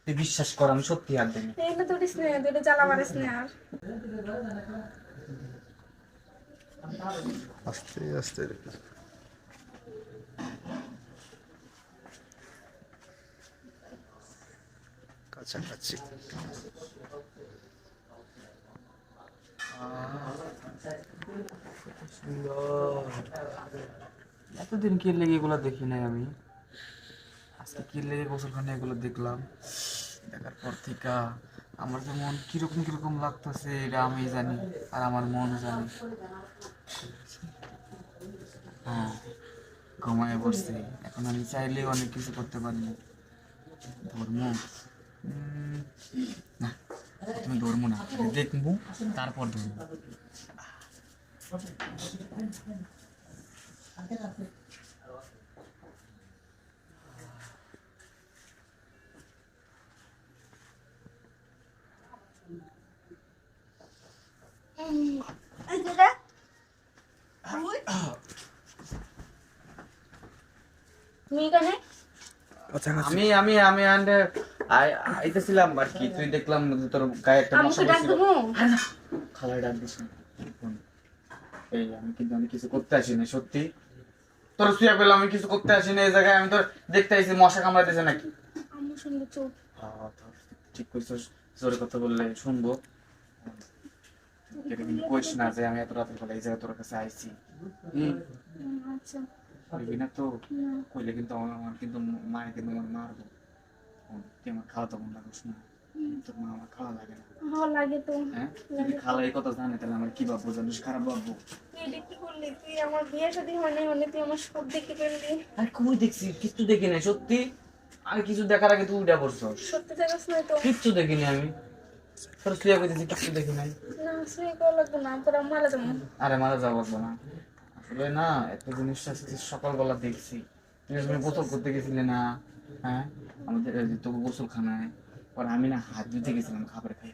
তুই বিশ্বাস কর, আমি সত্যি হাত দিইনি। এইগুলো তো স্নেহ, দুটো জ্বালা মারিস না আর। আস্তে আস্তে কাছাকাছি। এতদিন কি লেগে এগুলো দেখি নাই আমি, আজকে কি লেগে গোসলখানে এগুলো দেখলাম। দেখার পর থেকে আমার যে মন কিরকম কিরকম লাগতেছে এটা আমি জানি, আর আমার মন জানি। হ্যাঁ, ঘুমায় পড়ছি। এখন আমি চাইলেই অনেক কিছু করতে পারি না। ধর্ম না, তুমি ধর্ম না, দেখবো তারপর ধর্ম। তুমি এখানে? আমি আমি আমি আন্ডে আইতেছিলাম আর কি, তুই দেখলাম যে তোর গায়ে একটা মশা আমাকে ডাক বসছিল। দেবো? খালাই ডাক দিস না। এই আমি কিছু করতে আসি না সত্যি। তোর শুয়ে পেলাম, আমি কিছু করতে আসি না এই জায়গায়। আমি তোর দেখতে আইছি মশা কামড়াইতেছে নাকি। আম্মু শুনলে চোখ। হ্যাঁ, ঠিক কইছিস। জোরে কথা বললে শুনবো। এটা কিন্তু কইস না যে আমি এত রাতের বেলা এই জায়গায় তোর কাছে আইছি। আচ্ছা। কইবি না তো? কইলে কিন্তু আমার কিন্তু মায়ে কিন্তু আমার মারবো। তুই আমার খাওয়াতে মন লাগিস না, তোর মা আমার খাওয়া লাগে না। ভালো লাগে তো। হ্যাঁ, যদি খালা এই কথা জানে তাহলে আমার কি ভাববো জানিস? খারাপ ভাববো। তুই এটা কি করলি? তুই আমার বিয়ে শাদী হয়নি হলে তুই আমার সব দেখে ফেললি। আর কই দেখছি? কিছু দেখি নাই সত্যি। আর কিছু দেখার আগে তুই উঠে পড়ছ। সত্যি জানাস না তো? কিচ্ছু দেখিনি আমি। তোর শুয়ে কইতেছি কিচ্ছু দেখি নাই। না, শুয়ে করা লাগবে না, তোর মারা যাবো। আরে মারা যাওয়া লাগবে না। আসলে না, একটা জিনিস আজকে সকালবেলা দেখছি। তুমি গোসল করতে গেছিলে না? হ্যাঁ, আমাদের এই যে তোকে গোসলখানায়। পরে আমি না হাত ধুতে গেছিলাম খাবার খাই।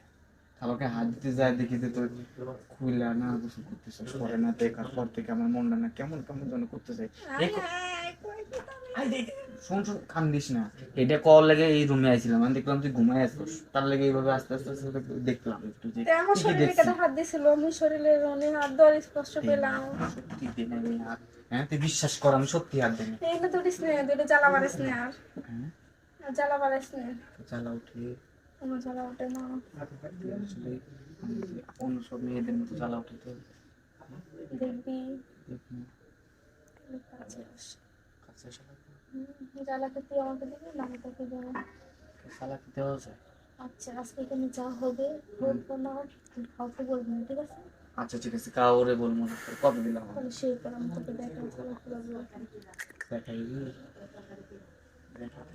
খাবারকে হাত দিতে যায় দেখি যে তোর খুইলা না গোসল করতেছিস। পরে না দেখার পর থেকে আমার মনটা না কেমন কেমন যেন করতেছে। শোন শোন, কান্দিস না। এটা কল লেগে এই রুমে আইছিলাম, আমি দেখলাম তুই ঘুমাই আসছিস, তার লেগে এইভাবে আস্তে আস্তে আস্তে আস্তে দেখলাম একটু যে আমার কি কি শরীরে দেখছি। কেটে হাত দিছিল, আমি শরীরের অনেক হাত ধরে স্পষ্ট পেলাম। সত্যি দিন আমি হাত, হ্যাঁ তুই বিশ্বাস কর, আমি সত্যি হাত দিইনি। এইগুলো তো স্নেহ, দুটো জ্বালা মারিস না আর। হ্যাঁ, জ্বালা মারিস না। জ্বালা উঠে আমার জ্বালা ওঠে না। আসলে অন্য সব মেয়েদের মতো জ্বালা উঠে তো। দেখবি দেখুন, কাছে আস। কাছে এসে লাগবে। জ্বালা খেতে আমাকে দিবি না, আমি তোকে দেবো। জ্বালা কি দেওয়া যায়? আচ্ছা, আজকে এখানে যা হবে বলবো না, কাউকে বলবো না, ঠিক আছে? আচ্ছা ঠিক আছে, কাউরে বলবো না। কত দিলাম তাহলে সেই করে আমি তোকে দেখাই জ্বালা করে বলবো। দেখাই দেখাই